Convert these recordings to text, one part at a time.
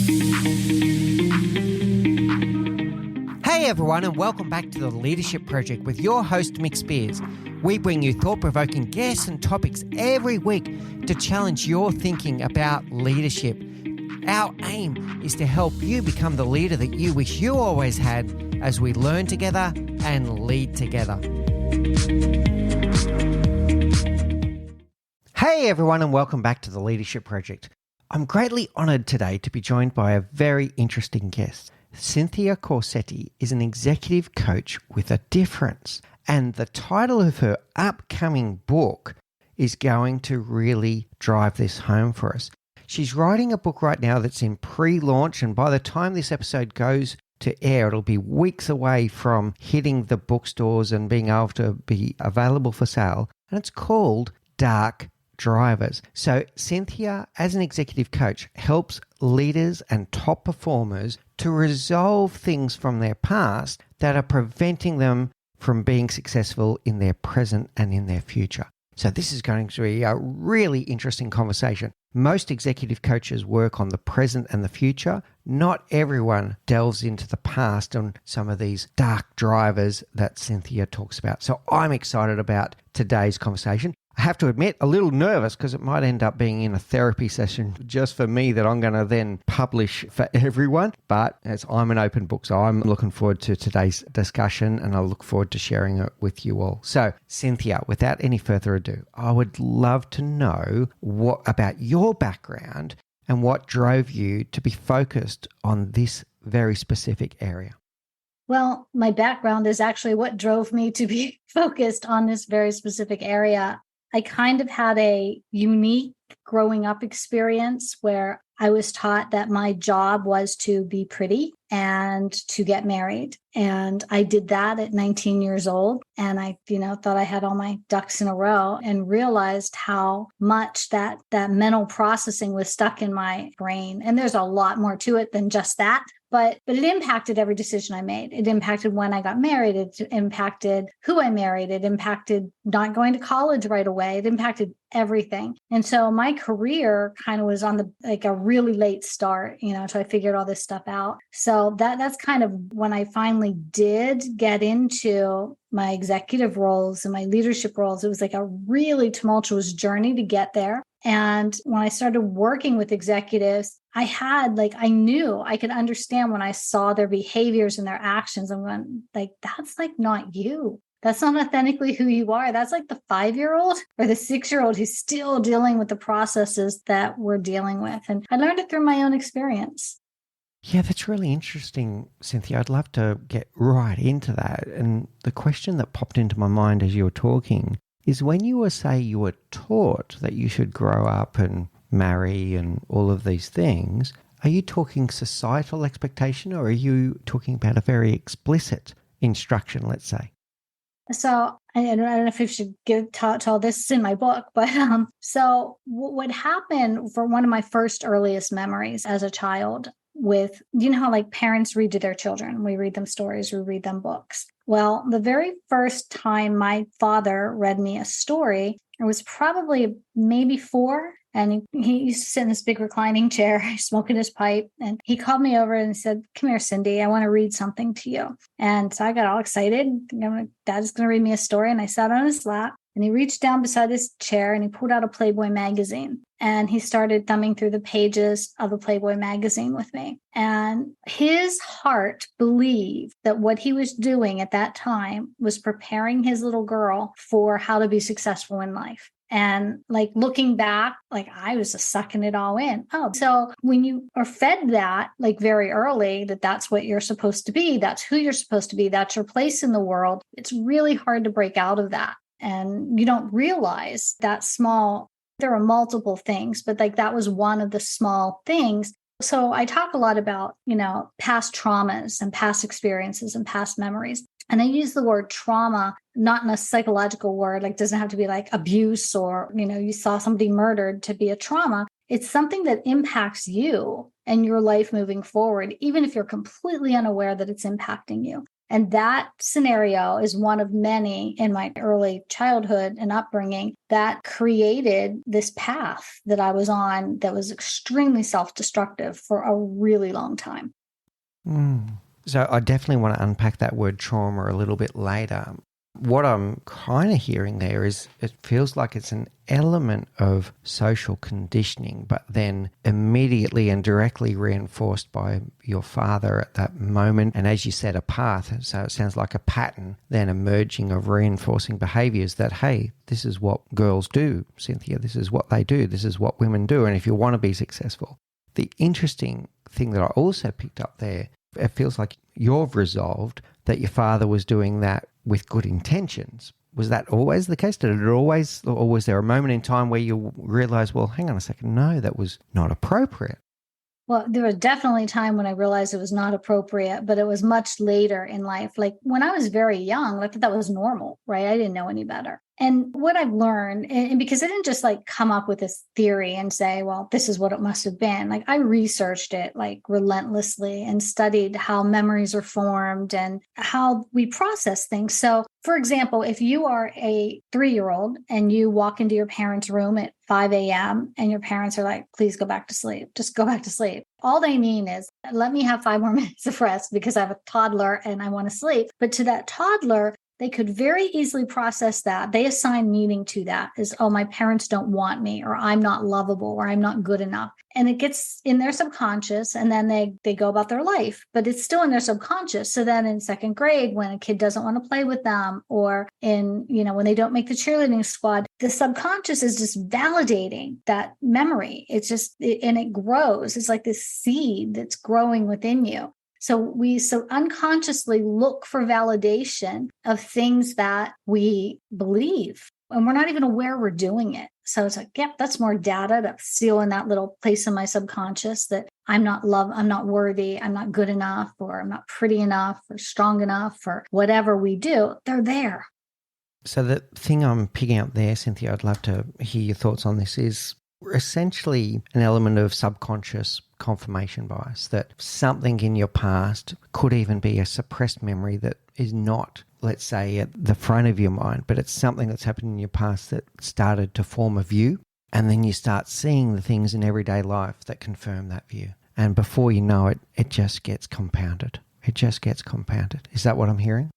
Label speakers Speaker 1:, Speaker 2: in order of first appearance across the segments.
Speaker 1: Hey everyone, and welcome back to the Leadership Project with your host Mick Spears. We bring you thought-provoking guests and topics every week to challenge your thinking about leadership. Our aim is to help you become the leader that you wish you always had as we learn together and lead together. Hey everyone, and welcome back to the Leadership Project. I'm greatly honoured today to be joined by a very interesting guest. Cynthia Corsetti is an executive coach with a difference, and the title of her upcoming book is going to really drive this home for us. She's writing a book right now that's in pre-launch, and by the time this episode goes to air, it'll be weeks away from hitting the bookstores and being able to be available for sale, and it's called Dark Drivers. So Cynthia, as an executive coach, helps leaders and top performers to resolve things from their past that are preventing them from being successful in their present and in their future. So this is going to be a really interesting conversation. Most executive coaches work on the present and the future. Not everyone delves into the past on some of these dark drivers that Cynthia talks about. So I'm excited about today's conversation. I have to admit, a little nervous because it might end up being in a therapy session just for me that I'm going to then publish for everyone. But as I'm an open book, so I'm looking forward to today's discussion and I look forward to sharing it with you all. So, Cynthia, without any further ado, I would love to know what about your background and what drove you to be focused on this very specific area.
Speaker 2: Well, my background is actually what drove me to be focused on this very specific area. I kind of had a unique growing up experience where I was taught that my job was to be pretty and to get married. And I did that at 19 years old. And I, thought I had all my ducks in a row and realized how much that mental processing was stuck in my brain. And there's a lot more to it than just that. But it impacted every decision I made. It impacted when I got married. It impacted who I married. It impacted not going to college right away. It impacted everything. And so my career kind of was on a really late start, so I figured all this stuff out. So that's kind of when I finally did get into my executive roles and my leadership roles. It was like a really tumultuous journey to get there. And when I started working with executives, I knew I could understand when I saw their behaviors and their actions. I'm going that's not you. That's not authentically who you are. That's like the 5-year-old or the 6-year-old who's still dealing with the processes that we're dealing with. And I learned it through my own experience.
Speaker 1: Yeah, that's really interesting, Cynthia. I'd love to get right into that. And the question that popped into my mind as you were talking is when you were taught that you should grow up and marry and all of these things, are you talking societal expectation or are you talking about a very explicit instruction, let's say?
Speaker 2: So I don't know if I should tell this in my book, but so what happened for one of my first earliest memories as a child with, how parents read to their children, we read them stories, we read them books. Well, the very first time my father read me a story, it was probably maybe 4. And he used to sit in this big reclining chair, smoking his pipe. And he called me over and said, "Come here, Cindy, I want to read something to you." And so I got all excited. Dad's going to read me a story. And I sat on his lap and he reached down beside his chair and he pulled out a Playboy magazine. And he started thumbing through the pages of the Playboy magazine with me. And his heart believed that what he was doing at that time was preparing his little girl for how to be successful in life. And looking back, I was just sucking it all in. Oh, so when you are fed that very early, that's what you're supposed to be, that's who you're supposed to be, that's your place in the world, it's really hard to break out of that. And you don't realize that small, there are multiple things, but that was one of the small things. So I talk a lot about, past traumas and past experiences and past memories. And I use the word trauma, not in a psychological word, doesn't have to be abuse or, you saw somebody murdered to be a trauma. It's something that impacts you and your life moving forward, even if you're completely unaware that it's impacting you. And that scenario is one of many in my early childhood and upbringing that created this path that I was on that was extremely self-destructive for a really long time.
Speaker 1: So I definitely want to unpack that word trauma a little bit later. What I'm kind of hearing there is it feels like it's an element of social conditioning, but then immediately and directly reinforced by your father at that moment. And as you said, a path. So it sounds like a pattern then emerging of reinforcing behaviors that, hey, this is what girls do, Cynthia. This is what they do. This is what women do. And if you want to be successful. The interesting thing that I also picked up there, it feels like you've resolved that your father was doing that with good intentions. Was that always the case? Did it always, or was there a moment in time where you realized, well, hang on a second, no, that was not appropriate?
Speaker 2: Well, there was definitely a time when I realized it was not appropriate, but it was much later in life. Like when I was very young, I thought that was normal, right? I didn't know any better. And what I've learned, and because I didn't just like come up with this theory and say, well, this is what it must have been. Like I researched it like relentlessly and studied how memories are formed and how we process things. So for example, if you are a 3-year-old and you walk into your parents' room at 5 a.m. and your parents are like, please go back to sleep, just go back to sleep. All they mean is let me have 5 more minutes of rest because I have a toddler and I want to sleep. But to that toddler, they could very easily process that. They assign meaning to that as, oh, my parents don't want me, or I'm not lovable, or I'm not good enough. And it gets in their subconscious, and then they go about their life, but it's still in their subconscious. So then in second grade, when a kid doesn't want to play with them, or when they don't make the cheerleading squad, the subconscious is just validating that memory. And it grows. It's like this seed that's growing within you. So we unconsciously look for validation of things that we believe, and we're not even aware we're doing it. So it's like, yep, that's more data that's still in that little place in my subconscious that I'm not loved, I'm not worthy, I'm not good enough, or I'm not pretty enough, or strong enough, or whatever we do, they're there.
Speaker 1: So the thing I'm picking up there, Cynthia, I'd love to hear your thoughts on this, is essentially an element of subconscious confirmation bias, that something in your past could even be a suppressed memory that is not, let's say, at the front of your mind, but it's something that's happened in your past that started to form a view, and then you start seeing the things in everyday life that confirm that view. And before you know it, it just gets compounded. It just gets compounded. Is that what I'm hearing?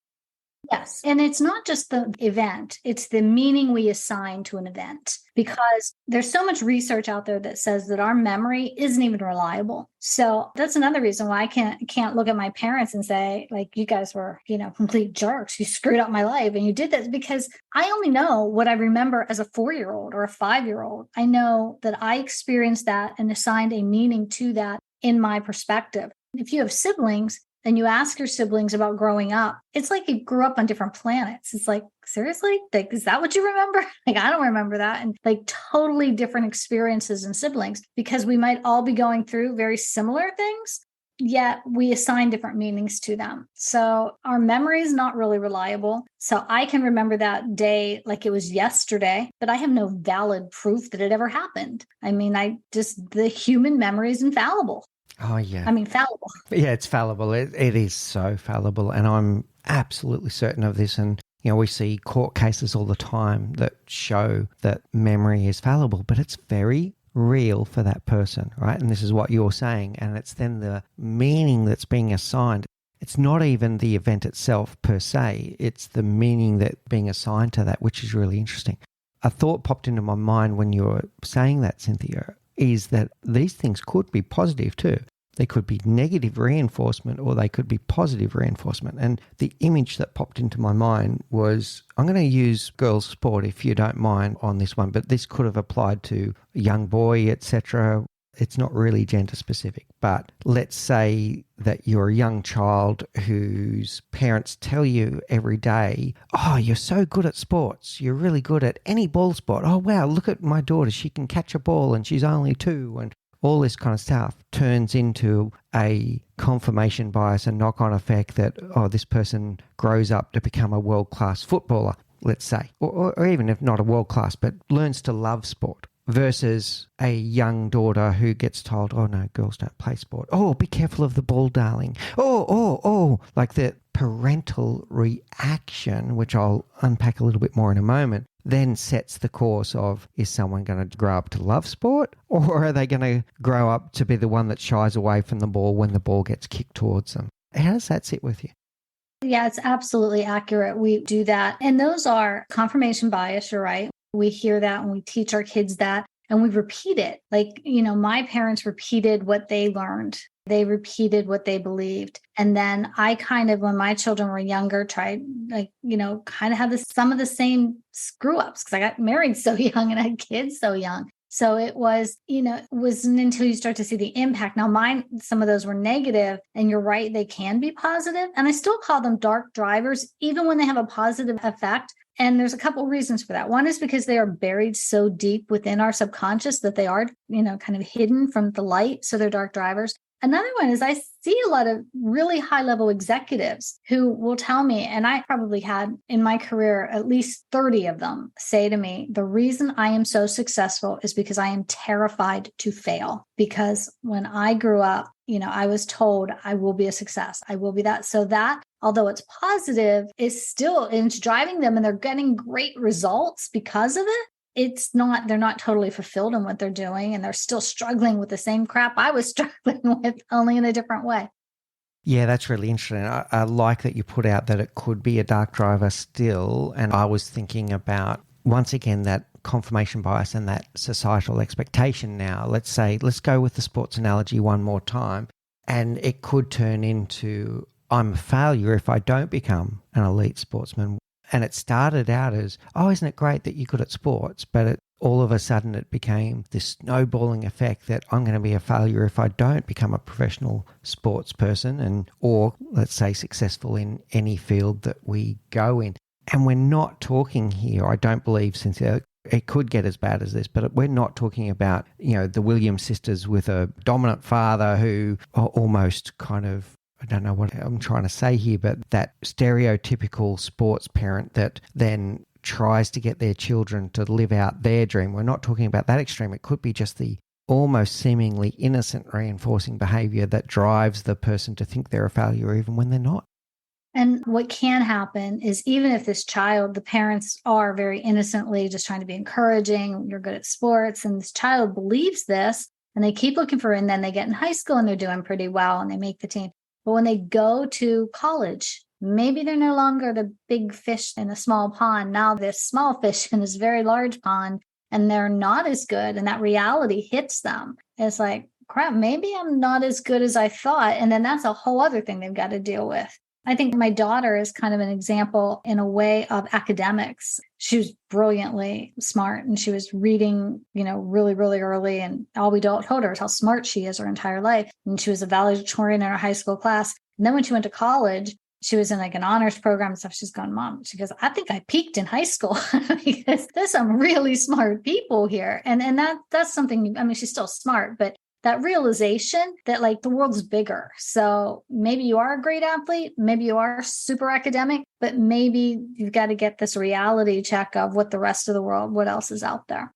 Speaker 2: Yes. And it's not just the event, it's the meaning we assign to an event, because there's so much research out there that says that our memory isn't even reliable. So that's another reason why I can't look at my parents and say, like, you guys were, complete jerks. You screwed up my life and you did this, because I only know what I remember as a 4-year-old or a 5-year-old. I know that I experienced that and assigned a meaning to that in my perspective. If you have siblings, and you ask your siblings about growing up, it's like you grew up on different planets. It's like, seriously? Like, is that what you remember? Like, I don't remember that. And like totally different experiences in siblings, because we might all be going through very similar things, yet we assign different meanings to them. So our memory is not really reliable. So I can remember that day like it was yesterday, but I have no valid proof that it ever happened. I mean, the human memory is infallible.
Speaker 1: Oh, yeah.
Speaker 2: I mean, fallible.
Speaker 1: Yeah, it's fallible. It is so fallible. And I'm absolutely certain of this. And, we see court cases all the time that show that memory is fallible, but it's very real for that person, right? And this is what you're saying. And it's then the meaning that's being assigned. It's not even the event itself per se. It's the meaning that being assigned to that, which is really interesting. A thought popped into my mind when you were saying that, Cynthia, is that these things could be positive too. They could be negative reinforcement, or they could be positive reinforcement. And the image that popped into my mind was, I'm going to use girls' sport if you don't mind on this one, but this could have applied to a young boy, etc. It's not really gender specific, but let's say that you're a young child whose parents tell you every day, oh, you're so good at sports. You're really good at any ball sport. Oh, wow, look at my daughter. She can catch a ball and she's only 2. And all this kind of stuff turns into a confirmation bias and knock-on effect that, oh, this person grows up to become a world-class footballer, let's say, or even if not a world-class, but learns to love sport. versus a young daughter who gets told, oh no, girls don't play sport. Oh, be careful of the ball, darling. Oh, like the parental reaction, which I'll unpack a little bit more in a moment, then sets the course of, is someone going to grow up to love sport, or are they going to grow up to be the one that shies away from the ball when the ball gets kicked towards them? How does that sit with you?
Speaker 2: Yeah, it's absolutely accurate. We do that. And those are confirmation bias, you're right. We hear that and we teach our kids that and we repeat it. Like, my parents repeated what they learned. They repeated what they believed. And then I kind of, when my children were younger, tried kind of have some of the same screw ups because I got married so young and I had kids so young. So it was, it wasn't until you start to see the impact. Now mine, some of those were negative, and you're right, they can be positive. And I still call them dark drivers, even when they have a positive effect. And there's a couple of reasons for that. One is because they are buried so deep within our subconscious that they are, kind of hidden from the light. So they're dark drivers. Another one is I see a lot of really high level executives who will tell me, and I probably had in my career at least 30 of them say to me, the reason I am so successful is because I am terrified to fail. Because when I grew up, I was told I will be a success. I will be that. So that, although it's positive, is still, and it's driving them and they're getting great results because of it. They're not totally fulfilled in what they're doing, and they're still struggling with the same crap I was struggling with, only in a different way.
Speaker 1: Yeah, that's really interesting. I like that you put out that it could be a dark driver still. And I was thinking about, once again, that confirmation bias and that societal expectation now. Let's go with the sports analogy one more time. And it could turn into, I'm a failure if I don't become an elite sportsman. And it started out as, oh, isn't it great that you're good at sports? But all of a sudden it became this snowballing effect that I'm going to be a failure if I don't become a professional sports person or let's say successful in any field that we go in. And we're not talking here, I don't believe, Cynthia, it could get as bad as this, but we're not talking about, the Williams sisters with a dominant father who are almost kind of, I don't know what I'm trying to say here, but that stereotypical sports parent that then tries to get their children to live out their dream. We're not talking about that extreme. It could be just the almost seemingly innocent reinforcing behavior that drives the person to think they're a failure even when they're not.
Speaker 2: And what can happen is, even if this child, the parents are very innocently just trying to be encouraging, you're good at sports, and this child believes this and they keep looking for it, and then they get in high school and they're doing pretty well and they make the team. But when they go to college, maybe they're no longer the big fish in a small pond. Now they're small fish in this very large pond, and they're not as good. And that reality hits them. It's like, crap, maybe I'm not as good as I thought. And then that's a whole other thing they've got to deal with. I think my daughter is kind of an example in a way of academics. She was brilliantly smart, and she was reading, really, really early. And all we told her is how smart she is her entire life. And she was a valedictorian in her high school class. And then when she went to college, she was in like an honors program and stuff. She's gone, Mom, she goes, I think I peaked in high school because there's some really smart people here. And that's something, she's still smart, but that realization that like the world's bigger. So maybe you are a great athlete, maybe you are super academic, but maybe you've got to get this reality check of what the rest of the world, what else is out there.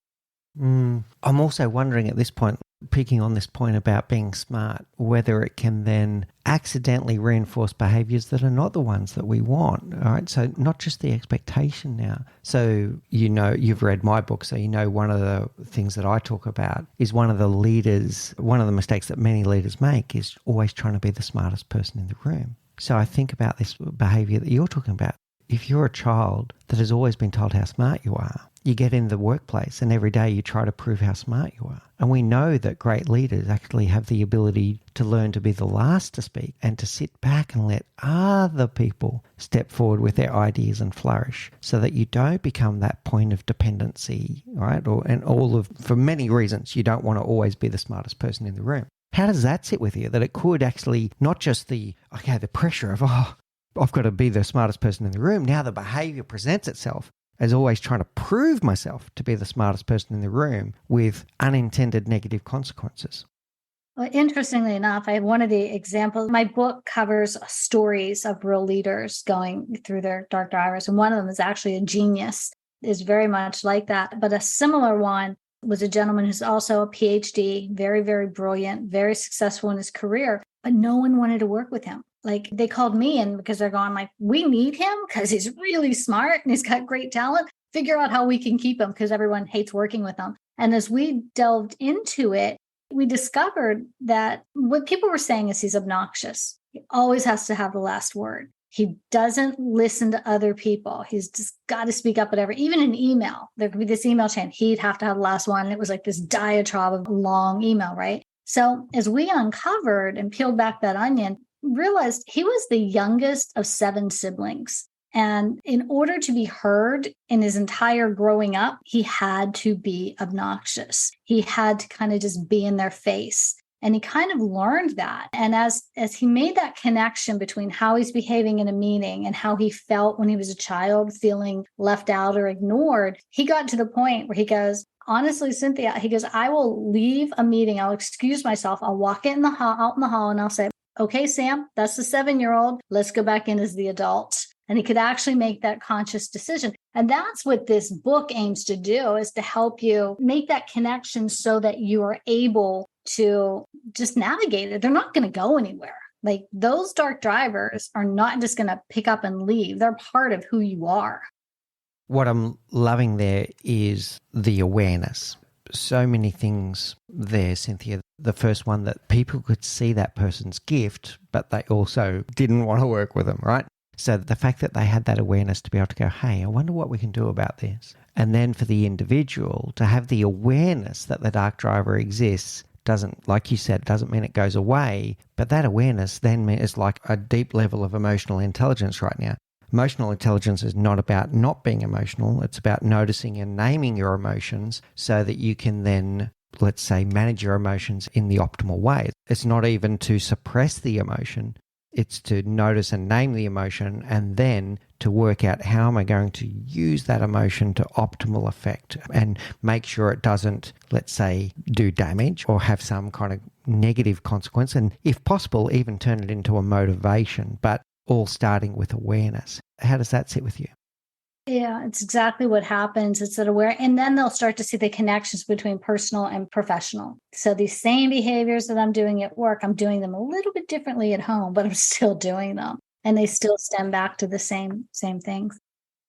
Speaker 1: I'm also wondering at this point, picking on this point about being smart, whether it can then accidentally reinforce behaviors that are not the ones that we want. All right. So not just the expectation now. So, you've read my book. So, one of the things that I talk about is one of the mistakes that many leaders make is always trying to be the smartest person in the room. So I think about this behavior that you're talking about. If you're a child that has always been told how smart you are, you get in the workplace and every day you try to prove how smart you are. And we know that great leaders actually have the ability to learn to be the last to speak and to sit back and let other people step forward with their ideas and flourish, so that you don't become that point of dependency, right? For many reasons, you don't want to always be the smartest person in the room. How does that sit with you? That it could actually not just the pressure of, I've got to be the smartest person in the room. Now the behavior presents itself as always trying to prove myself to be the smartest person in the room with unintended negative consequences.
Speaker 2: Well, interestingly enough, I have one of the examples. My book covers stories of real leaders going through their dark drivers. And one of them is actually a genius, is very much like that. But a similar one was a gentleman who's also a PhD, very, very brilliant, very successful in his career, but no one wanted to work with him. Like they called me in because they're going like, we need him because he's really smart and he's got great talent. Figure out how we can keep him because everyone hates working with him. And as we delved into it, we discovered that what people were saying is he's obnoxious. He always has to have the last word. He doesn't listen to other people. He's just got to speak up, whatever. Even in email, there could be this email chain. He'd have to have the last one. And it was like this diatribe of long email, right? So as we uncovered and peeled back that onion, realized he was the youngest of 7 siblings. And in order to be heard in his entire growing up, he had to be obnoxious. He had to kind of just be in their face. And he kind of learned that. And as he made that connection between how he's behaving in a meeting and how he felt when he was a child, feeling left out or ignored, he got to the point where he goes, honestly, Cynthia, he goes, I will leave a meeting. I'll excuse myself. I'll walk out in the hall and I'll say, okay, Sam, that's the 7-year-old. Let's go back in as the adult. And he could actually make that conscious decision. And that's what this book aims to do, is to help you make that connection so that you are able to just navigate it. They're not going to go anywhere. Like those dark drivers are not just going to pick up and leave. They're part of who you are.
Speaker 1: What I'm loving there is the awareness. So many things there, Cynthia. The first one, that people could see that person's gift, but they also didn't want to work with them, right? So the fact that they had that awareness to be able to go, hey, I wonder what we can do about this. And then for the individual to have the awareness that the dark driver exists doesn't, like you said, doesn't mean it goes away. But that awareness then is like a deep level of emotional intelligence right now. Emotional intelligence is not about not being emotional. It's about noticing and naming your emotions so that you can then, let's say, manage your emotions in the optimal way. It's not even to suppress the emotion. It's to notice and name the emotion and then to work out how am I going to use that emotion to optimal effect and make sure it doesn't, let's say, do damage or have some kind of negative consequence. And if possible, even turn it into a motivation, but all starting with awareness. How does that sit with you?
Speaker 2: Yeah, it's exactly what happens. It's that aware, and then they'll start to see the connections between personal and professional. So these same behaviors that I'm doing at work, I'm doing them a little bit differently at home, but I'm still doing them. And they still stem back to the same things.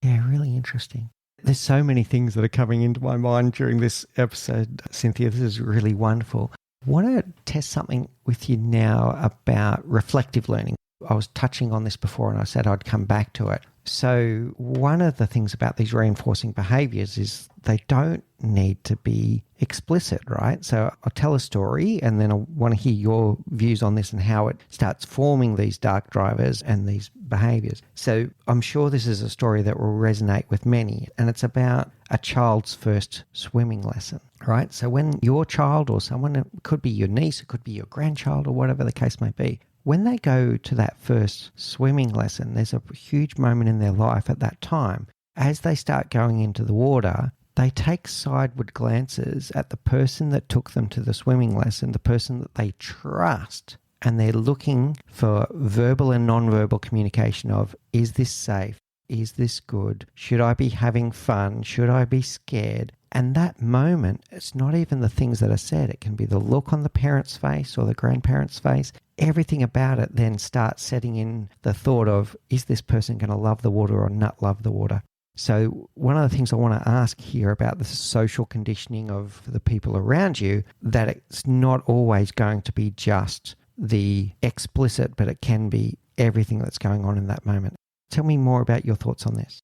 Speaker 1: Yeah, really interesting. There's so many things that are coming into my mind during this episode, Cynthia. This is really wonderful. I want to test something with you now about reflective learning. I was touching on this before and I said I'd come back to it. So one of the things about these reinforcing behaviors is they don't need to be explicit, right? So I'll tell a story and then I want to hear your views on this and how it starts forming these dark drivers and these behaviors. So I'm sure this is a story that will resonate with many, and it's about a child's first swimming lesson, right? So when your child or someone, it could be your niece, it could be your grandchild or whatever the case may be, when they go to that first swimming lesson, there's a huge moment in their life at that time. As they start going into the water, they take sideward glances at the person that took them to the swimming lesson, the person that they trust, and they're looking for verbal and nonverbal communication of, is this safe? Is this good? Should I be having fun? Should I be scared? And that moment, it's not even the things that are said. It can be the look on the parent's face or the grandparent's face. Everything about it then starts setting in the thought of, is this person going to love the water or not love the water? So one of the things I want to ask here about the social conditioning of the people around you, that it's not always going to be just the explicit, but it can be everything that's going on in that moment. Tell me more about your thoughts on this.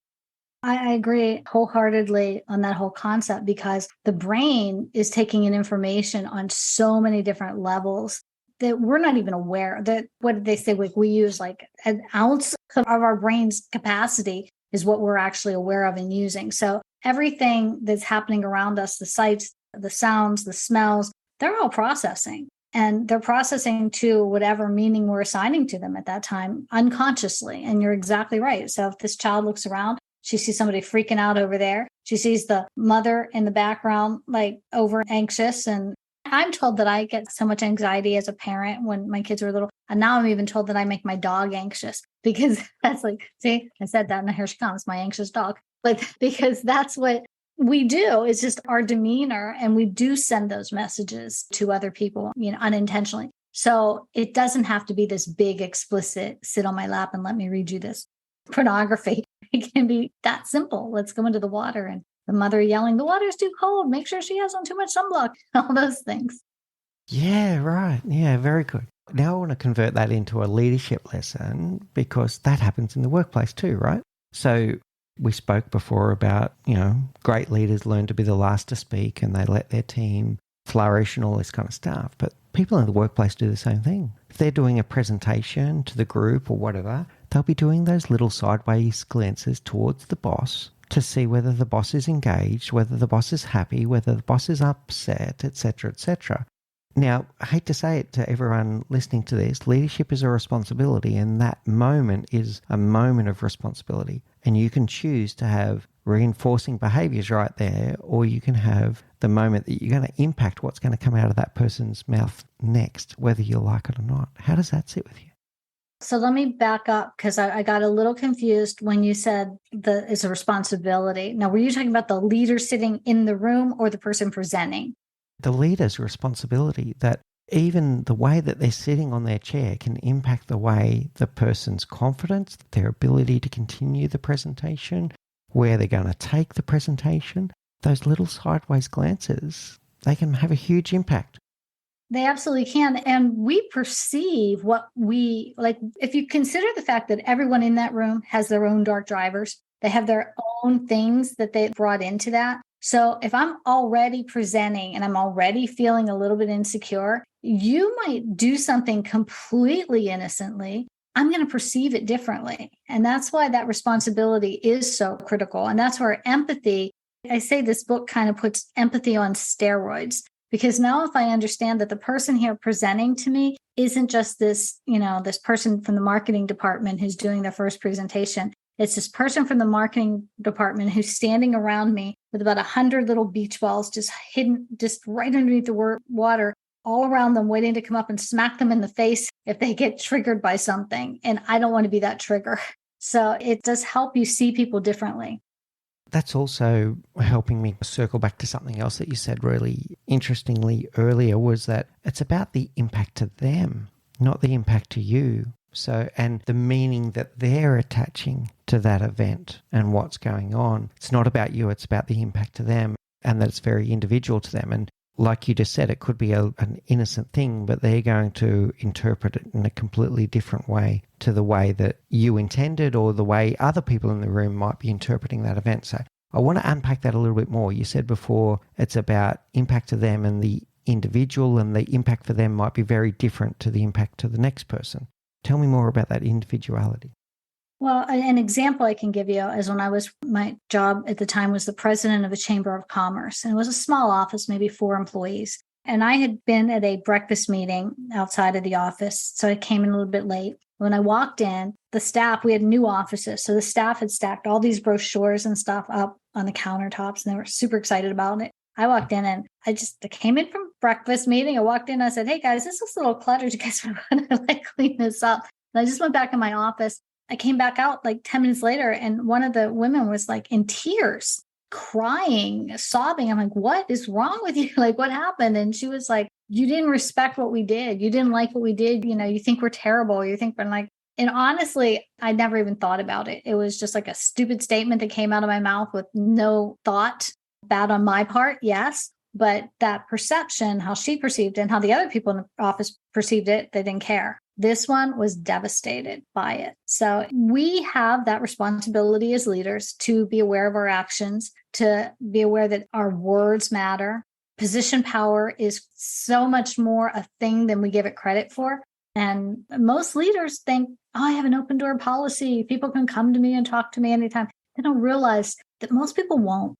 Speaker 2: I agree wholeheartedly on that whole concept, because the brain is taking in information on so many different levels that we're not even aware that. What did they say? We use like an ounce of our brain's capacity is what we're actually aware of and using. So everything that's happening around us, the sights, the sounds, the smells, they're all processing. And they're processing to whatever meaning we're assigning to them at that time unconsciously. And you're exactly right. So if this child looks around, she sees somebody freaking out over there. She sees the mother in the background, like over anxious. And I'm told that I get so much anxiety as a parent when my kids were little. And now I'm even told that I make my dog anxious, because that's like, see, I said that and here she comes, my anxious dog. Like, because that's what We do. It's just our demeanor. And we do send those messages to other people, unintentionally. So it doesn't have to be this big, explicit, sit on my lap and let me read you this pornography. It can be that simple. Let's go into the water, and the mother yelling, the water's too cold. Make sure she hasn't too much sunblock. All those things.
Speaker 1: Yeah, right. Yeah, very good. Now I want to convert that into a leadership lesson, because that happens in the workplace too, right? So we spoke before about, great leaders learn to be the last to speak and they let their team flourish and all this kind of stuff. But people in the workplace do the same thing. If they're doing a presentation to the group or whatever, they'll be doing those little sideways glances towards the boss to see whether the boss is engaged, whether the boss is happy, whether the boss is upset, etc., etc. Now, I hate to say it to everyone listening to this, leadership is a responsibility, and that moment is a moment of responsibility. And you can choose to have reinforcing behaviors right there, or you can have the moment that you're going to impact what's going to come out of that person's mouth next, whether you like it or not. How does that sit with you?
Speaker 2: So let me back up, because I got a little confused when you said it's a responsibility. Now, were you talking about the leader sitting in the room or the person presenting?
Speaker 1: The leader's responsibility, that even the way that they're sitting on their chair can impact the way the person's confidence, their ability to continue the presentation, where they're going to take the presentation. Those little sideways glances, they can have a huge impact.
Speaker 2: They absolutely can. And we perceive what we like. If you consider the fact that everyone in that room has their own dark drivers, they have their own things that they brought into that. So if I'm already presenting and I'm already feeling a little bit insecure, you might do something completely innocently. I'm going to perceive it differently. And that's why that responsibility is so critical. And that's where empathy, I say this book kind of puts empathy on steroids, because now if I understand that the person here presenting to me isn't just this, this person from the marketing department who's doing their first presentation. It's this person from the marketing department who's standing around me with about 100 little beach balls just hidden, just right underneath the water, all around them, waiting to come up and smack them in the face if they get triggered by something. And I don't want to be that trigger. So it does help you see people differently.
Speaker 1: That's also helping me circle back to something else that you said really interestingly earlier, was that it's about the impact to them, not the impact to you. So, and the meaning that they're attaching to that event and what's going on. It's not about you, it's about the impact to them, and that it's very individual to them. And like you just said, it could be an innocent thing, but they're going to interpret it in a completely different way to the way that you intended, or the way other people in the room might be interpreting that event. So I want to unpack that a little bit more. You said before it's about impact to them and the individual, and the impact for them might be very different to the impact to the next person. Tell me more about that individuality.
Speaker 2: Well, an example I can give you is my job at the time was the president of a chamber of commerce. And it was a small office, maybe 4 employees. And I had been at a breakfast meeting outside of the office. So I came in a little bit late. When I walked in, the staff, we had new offices. So the staff had stacked all these brochures and stuff up on the countertops, and they were super excited about it. I walked in and I came in from breakfast meeting. I walked in, I said, hey guys, this looks a little cluttered. You guys want to clean this up? And I just went back in my office. I came back out 10 minutes later, and one of the women was in tears, crying, sobbing. I'm like, what is wrong with you? What happened? And she was like, you didn't respect what we did. You didn't like what we did. You think we're terrible. You think we're and honestly, I never even thought about it. It was just a stupid statement that came out of my mouth with no thought. Bad on my part, yes. But that perception, how she perceived it and how the other people in the office perceived it, they didn't care. This one was devastated by it. So we have that responsibility as leaders to be aware of our actions, to be aware that our words matter. Position power is so much more a thing than we give it credit for. And most leaders think, I have an open door policy. People can come to me and talk to me anytime. They don't realize that most people won't.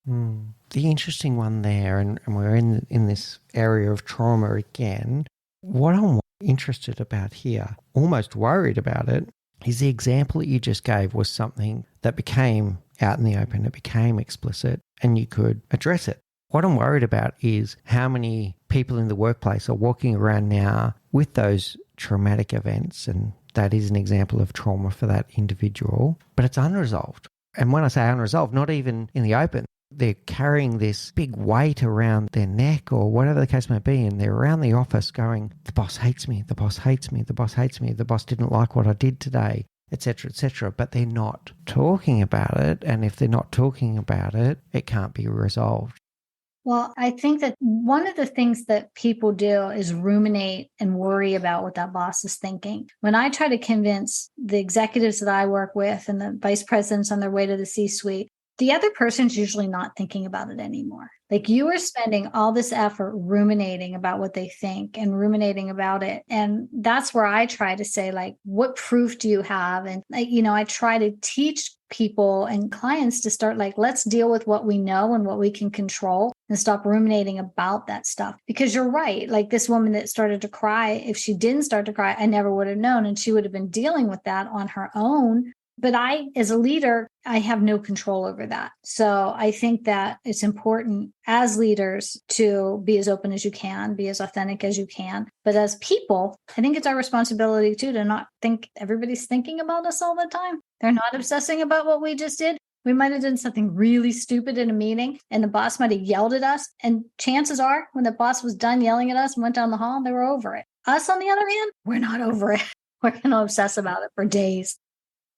Speaker 1: The interesting one there, and we're in this area of trauma again, what I'm interested about here, almost worried about it, is the example that you just gave was something that became out in the open, it became explicit, and you could address it. What I'm worried about is how many people in the workplace are walking around now with those traumatic events, and that is an example of trauma for that individual, but it's unresolved. And when I say unresolved, not even in the open, They're carrying this big weight around their neck or whatever the case may be, and they're around the office going, the boss hates me, the boss hates me, the boss hates me, the boss didn't like what I did today, etc., etc. But they're not talking about it, and if they're not talking about it, it can't be resolved.
Speaker 2: Well, I think that one of the things that people do is ruminate and worry about what that boss is thinking. When I try to convince the executives that I work with and the vice presidents on their way to the C-suite, the other person's usually not thinking about it anymore. Like, you are spending all this effort ruminating about what they think and ruminating about it. And that's where I try to say, like, what proof do you have? And, I try to teach people and clients to start, like, let's deal with what we know and what we can control and stop ruminating about that stuff. Because you're right. Like, this woman that started to cry, if she didn't start to cry, I never would have known. And she would have been dealing with that on her own. But I, as a leader, I have no control over that. So I think that it's important as leaders to be as open as you can, be as authentic as you can. But as people, I think it's our responsibility too to not think everybody's thinking about us all the time. They're not obsessing about what we just did. We might have done something really stupid in a meeting and the boss might have yelled at us. And chances are when the boss was done yelling at us and went down the hall, they were over it. Us, on the other hand, we're not over it. We're going to obsess about it for days.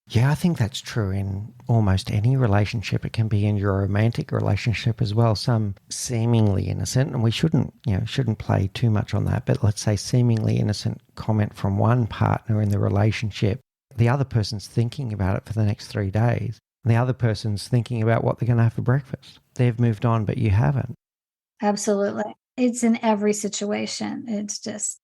Speaker 1: Yeah, I think that's true in almost any relationship. It can be in your romantic relationship as well. Some seemingly innocent, and we shouldn't play too much on that, but let's say seemingly innocent comment from one partner in the relationship. The other person's thinking about it for the next 3 days. And the other person's thinking about what they're going to have for breakfast. They've moved on, but you haven't.
Speaker 2: Absolutely. It's in every situation. It's just,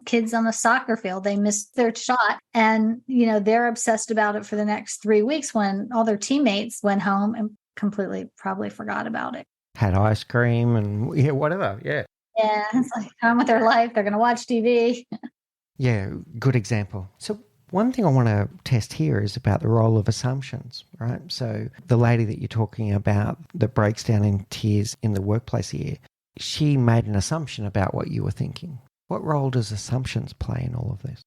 Speaker 2: kids on the soccer field, they missed their shot and, they're obsessed about it for the next 3 weeks when all their teammates went home and completely probably forgot about it.
Speaker 1: Had ice cream and whatever. Yeah.
Speaker 2: Yeah. It's like on with their life. They're going to watch TV.
Speaker 1: Yeah. Good example. So one thing I want to test here is about the role of assumptions, right? So the lady that you're talking about that breaks down in tears in the workplace here, she made an assumption about what you were thinking. What role does assumptions play in all of this?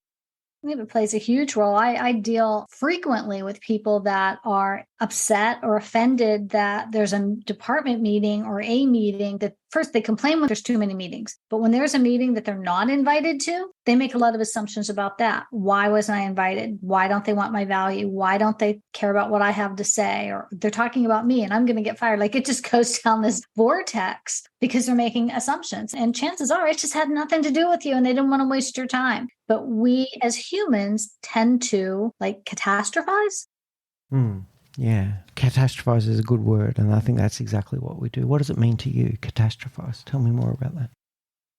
Speaker 2: I think it plays a huge role. I deal frequently with people that are upset or offended that there's a department meeting or a meeting that first they complain when there's too many meetings. But when there's a meeting that they're not invited to, they make a lot of assumptions about that. Why wasn't I invited? Why don't they want my value? Why don't they care about what I have to say? Or they're talking about me and I'm going to get fired. Like, it just goes down this vortex because they're making assumptions. And chances are it just had nothing to do with you and they didn't want to waste your time. But we as humans tend to catastrophize.
Speaker 1: Yeah, catastrophize is a good word. And I think that's exactly what we do. What does it mean to you, catastrophize? Tell me more about that.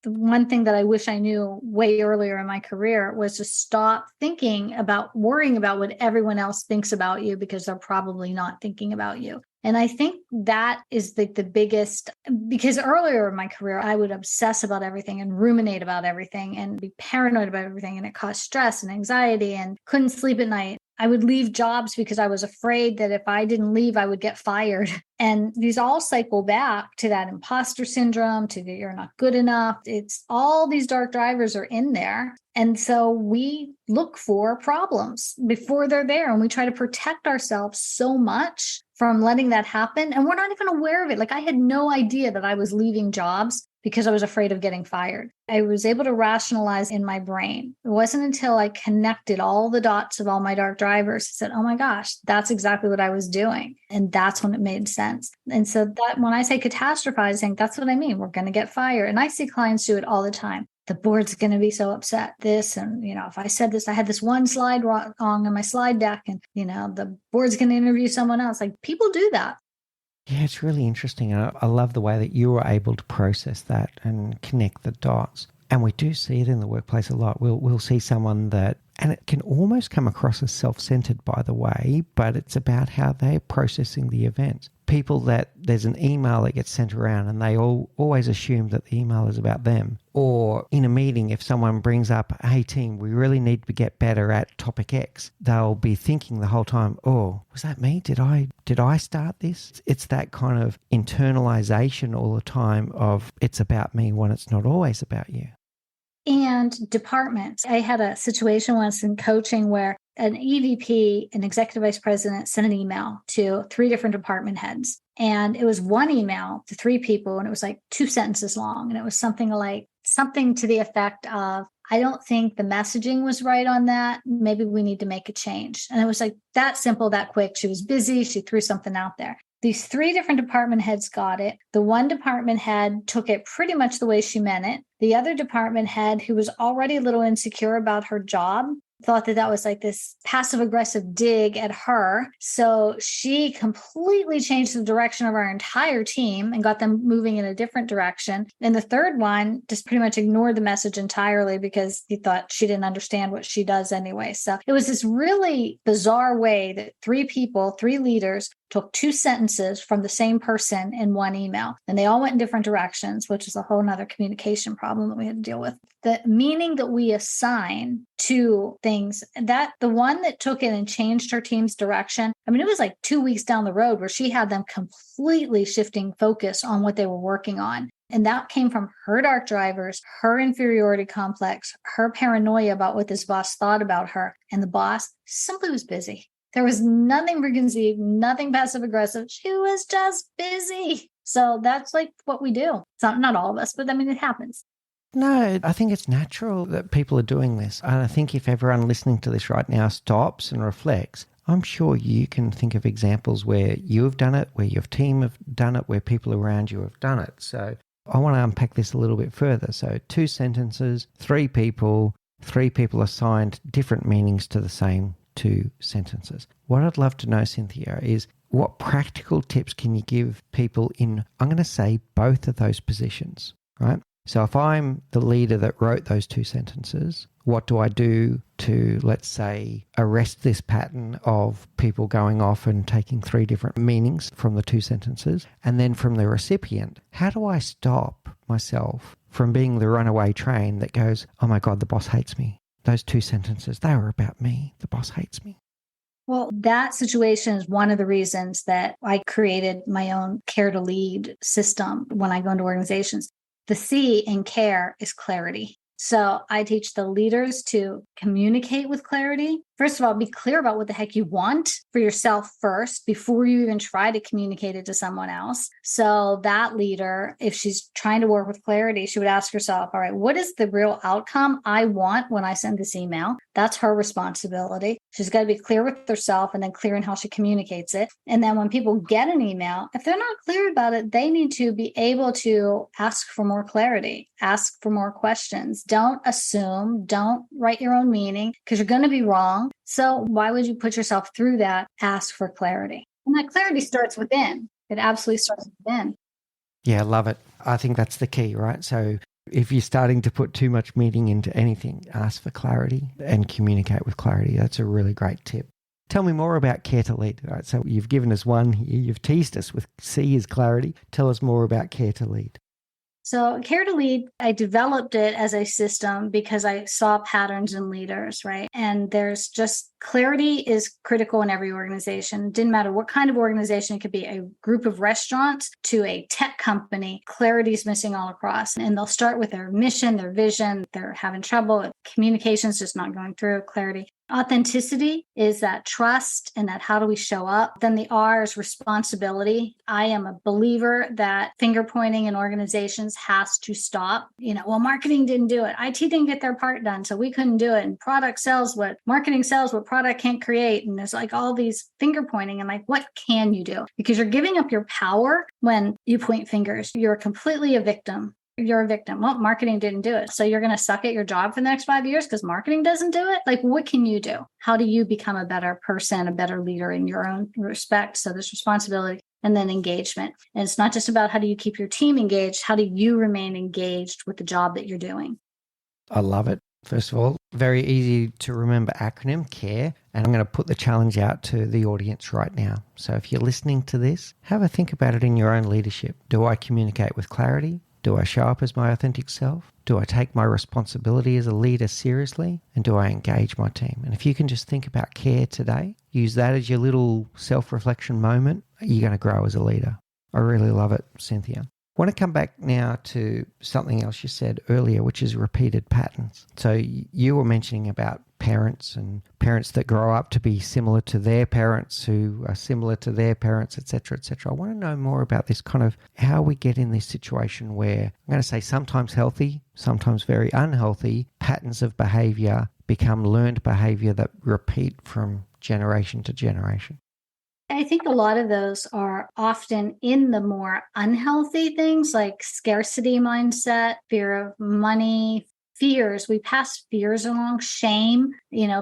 Speaker 2: The one thing that I wish I knew way earlier in my career was to stop worrying about what everyone else thinks about you because they're probably not thinking about you. And I think that is the biggest, because earlier in my career, I would obsess about everything and ruminate about everything and be paranoid about everything. And it caused stress and anxiety and couldn't sleep at night. I would leave jobs because I was afraid that if I didn't leave, I would get fired. And these all cycle back to that imposter syndrome, to that you're not good enough. It's all these dark drivers are in there. And so we look for problems before they're there. And we try to protect ourselves so much from letting that happen. And we're not even aware of it. Like, I had no idea that I was leaving jobs because I was afraid of getting fired. I was able to rationalize in my brain. It wasn't until I connected all the dots of all my dark drivers, I said, oh my gosh, that's exactly what I was doing. And that's when it made sense. And so that when I say catastrophizing, that's what I mean. We're going to get fired. And I see clients do it all the time. The board's going to be so upset. If I said this, I had this one slide wrong on my slide deck and, the board's going to interview someone else. Like, people do that.
Speaker 1: Yeah, it's really interesting. I love the way that you were able to process that and connect the dots. And we do see it in the workplace a lot. We'll see someone that, and it can almost come across as self-centered, by the way, but it's about how they're processing the events. People that there's an email that gets sent around and they always assume that the email is about them. Or in a meeting, if someone brings up, hey team, we really need to get better at topic X, they'll be thinking the whole time, oh, was that me? Did I start this? It's that kind of internalization all the time of it's about me when it's not always about you.
Speaker 2: And departments. I had a situation once in coaching where an EVP, an executive vice president, sent an email to 3 different department heads. And it was one email to 3 people, and it was like 2 sentences long. And it was something to the effect of, I don't think the messaging was right on that. Maybe we need to make a change. And it was like that simple, that quick. She was busy. She threw something out there. These 3 different department heads got it. The one department head took it pretty much the way she meant it. The other department head, who was already a little insecure about her job, thought that that was like this passive aggressive dig at her. So she completely changed the direction of our entire team and got them moving in a different direction. And the third one just pretty much ignored the message entirely because he thought she didn't understand what she does anyway. So it was this really bizarre way that 3 people, 3 leaders, took 2 sentences from the same person in one email. And they all went in different directions, which is a whole nother communication problem that we had to deal with. The meaning that we assign to things, that the one that took it and changed her team's direction, I mean, it was like 2 weeks down the road where she had them completely shifting focus on what they were working on. And that came from her dark drivers, her inferiority complex, her paranoia about what this boss thought about her. And the boss simply was busy. There was nothing preconceived, nothing passive aggressive. She was just busy. So that's like what we do. It's not all of us, but I mean, it happens.
Speaker 1: No, I think it's natural that people are doing this. And I think if everyone listening to this right now stops and reflects, I'm sure you can think of examples where you have done it, where your team have done it, where people around you have done it. So I want to unpack this a little bit further. So 2 sentences, 3 people assigned different meanings to the same 2 sentences. What I'd love to know, Cynthia, is what practical tips can you give people in, I'm going to say, both of those positions, right? So if I'm the leader that wrote those 2 sentences, what do I do to, let's say, arrest this pattern of people going off and taking 3 different meanings from the 2 sentences? And then from the recipient, how do I stop myself from being the runaway train that goes, oh my God, the boss hates me? Those 2 sentences, they were about me. The boss hates me.
Speaker 2: Well, that situation is one of the reasons that I created my own care to lead system when I go into organizations. The C in care is clarity. So I teach the leaders to communicate with clarity. First of all, be clear about what the heck you want for yourself first before you even try to communicate it to someone else. So that leader, if she's trying to work with clarity, she would ask herself, all right, what is the real outcome I want when I send this email? That's her responsibility. She's got to be clear with herself and then clear in how she communicates it. And then when people get an email, if they're not clear about it, they need to be able to ask for more clarity, ask for more questions. Don't assume, don't write your own meaning because you're going to be wrong. So why would you put yourself through that? Ask for clarity. And that clarity starts within. It absolutely starts within.
Speaker 1: Yeah, I love it. I think that's the key, right? So if you're starting to put too much meaning into anything, ask for clarity and communicate with clarity. That's a really great tip. Tell me more about care to lead. All right, so you've given us one here. You've teased us with C is clarity. Tell us more about care to lead.
Speaker 2: So care to lead, I developed it as a system because I saw patterns in leaders, right? And there's just clarity is critical in every organization. It didn't matter what kind of organization. It could be a group of restaurants to a tech company. Clarity is missing all across. And they'll start with their mission, their vision. They're having trouble. Communication's just not going through. Clarity. Authenticity is that trust and that how do we show up. Then the R is responsibility. I am a believer that finger pointing in organizations has to stop. Well, marketing didn't do it. IT didn't get their part done, so we couldn't do it. And product sells what marketing sells, what product can't create. And there's like all these finger pointing and like, what can you do? Because you're giving up your power when you point fingers. You're completely a victim. You're a victim. Well, marketing didn't do it. So you're going to suck at your job for the next 5 years because marketing doesn't do it? Like, what can you do? How do you become a better person, a better leader in your own respect? So there's responsibility and then engagement. And it's not just about how do you keep your team engaged? How do you remain engaged with the job that you're doing?
Speaker 1: I love it. First of all, very easy to remember acronym, CARE. And I'm going to put the challenge out to the audience right now. So if you're listening to this, have a think about it in your own leadership. Do I communicate with clarity? Do I show up as my authentic self? Do I take my responsibility as a leader seriously? And do I engage my team? And if you can just think about care today, use that as your little self-reflection moment, you're going to grow as a leader. I really love it, Cynthia. I want to come back now to something else you said earlier, which is repeated patterns. So you were mentioning about parents and parents that grow up to be similar to their parents who are similar to their parents, etc., etc. I want to know more about this kind of how we get in this situation where, I'm going to say sometimes healthy, sometimes very unhealthy patterns of behavior become learned behavior that repeat from generation to generation.
Speaker 2: I think a lot of those are often in the more unhealthy things like scarcity mindset, fear of money, fears. We pass fears along, shame,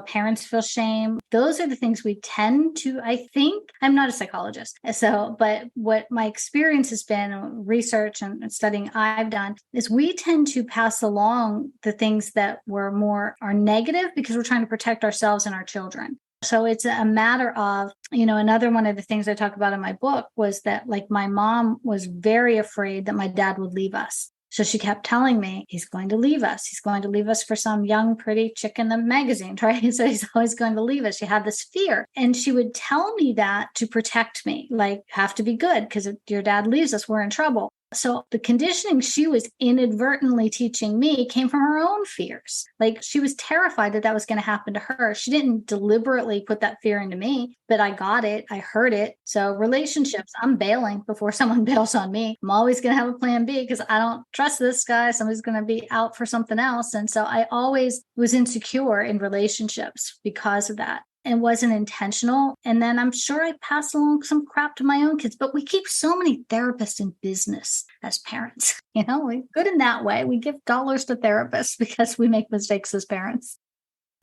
Speaker 2: parents feel shame. Those are the things we tend to, I think, I'm not a psychologist. But what my experience has been, research and studying I've done, is we tend to pass along the things that are negative because we're trying to protect ourselves and our children. So it's a matter of, another one of the things I talk about in my book was that, like, my mom was very afraid that my dad would leave us. So she kept telling me, he's going to leave us. He's going to leave us for some young, pretty chick in the magazine, right? So he's always going to leave us. She had this fear. And she would tell me that to protect me, like, have to be good because if your dad leaves us, we're in trouble. So the conditioning she was inadvertently teaching me came from her own fears. Like, she was terrified that was going to happen to her. She didn't deliberately put that fear into me, but I got it. I heard it. So relationships, I'm bailing before someone bails on me. I'm always going to have a plan B because I don't trust this guy. Somebody's going to be out for something else. And so I always was insecure in relationships because of that. And wasn't intentional. And then I'm sure I passed along some crap to my own kids, but we keep so many therapists in business as parents. We're good in that way. We give dollars to therapists because we make mistakes as parents.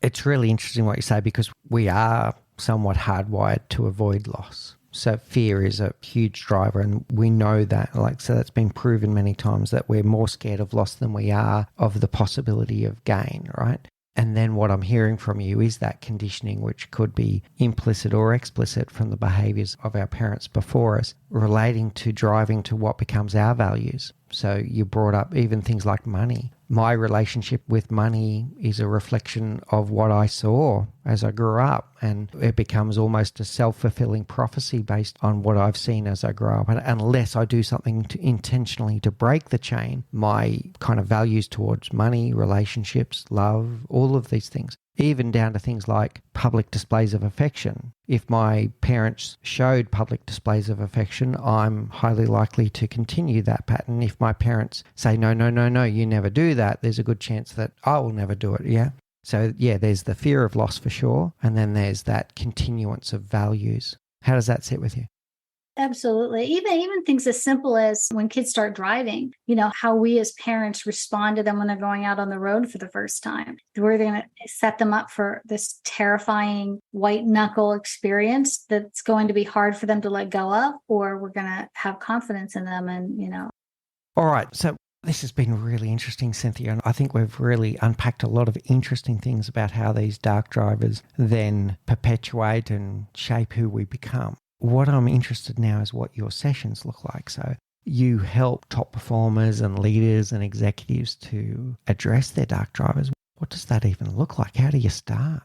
Speaker 1: It's really interesting what you say because we are somewhat hardwired to avoid loss. So fear is a huge driver, and we know that. So that's been proven many times that we're more scared of loss than we are of the possibility of gain, right? And then what I'm hearing from you is that conditioning, which could be implicit or explicit from the behaviors of our parents before us, relating to driving to what becomes our values. So you brought up even things like money. My relationship with money is a reflection of what I saw as I grew up, and it becomes almost a self-fulfilling prophecy based on what I've seen as I grow up. And unless I do something intentionally to break the chain, my kind of values towards money, relationships, love, all of these things, even down to things like public displays of affection. If my parents showed public displays of affection, I'm highly likely to continue that pattern. If my parents say, no, you never do that, there's a good chance that I will never do it, yeah? So, yeah, there's the fear of loss for sure, and then there's that continuance of values. How does that sit with you?
Speaker 2: Absolutely. Even things as simple as when kids start driving, how we as parents respond to them when they're going out on the road for the first time. We're going to set them up for this terrifying white knuckle experience that's going to be hard for them to let go of, or we're going to have confidence in them
Speaker 1: All right. So this has been really interesting, Cynthia, and I think we've really unpacked a lot of interesting things about how these dark drivers then perpetuate and shape who we become. What I'm interested now is what your sessions look like. So you help top performers and leaders and executives to address their dark drivers. What does that even look like? How do you start?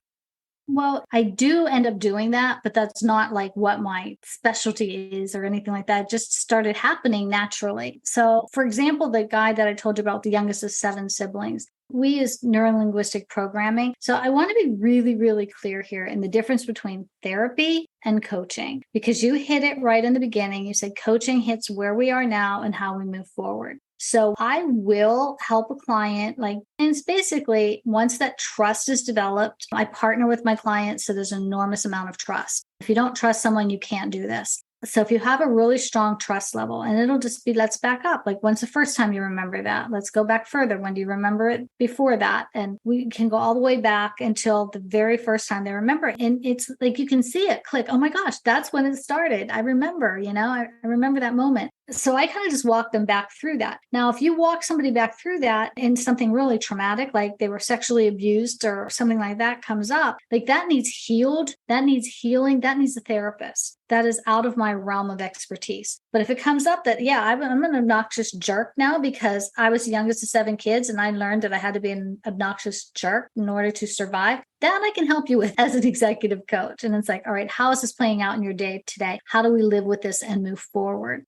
Speaker 2: Well, I do end up doing that, but that's not like what my specialty is or anything like that. It just started happening naturally. So, for example, the guy that I told you about, the youngest of 7 siblings, we use neurolinguistic programming. So I want to be really, really clear here in the difference between therapy and coaching, because you hit it right in the beginning. You said coaching hits where we are now and how we move forward. So I will help a client, and it's basically once that trust is developed, I partner with my clients. So there's an enormous amount of trust. If you don't trust someone, you can't do this. So if you have a really strong trust level, and it'll just be, let's back up. Like, when's the first time you remember that? Let's go back further. When do you remember it before that? And we can go all the way back until the very first time they remember it. And it's like, you can see it click. Oh my gosh, that's when it started. I remember, I remember that moment. So I kind of just walk them back through that. Now, if you walk somebody back through that in something really traumatic, like they were sexually abused or something like that comes up, like that needs healed, that needs healing, that needs a therapist. That is out of my realm of expertise. But if it comes up that, yeah, I'm an obnoxious jerk now because I was the youngest of 7 kids and I learned that I had to be an obnoxious jerk in order to survive, that I can help you with as an executive coach. And it's like, all right, how is this playing out in your day today? How do we live with this and move forward?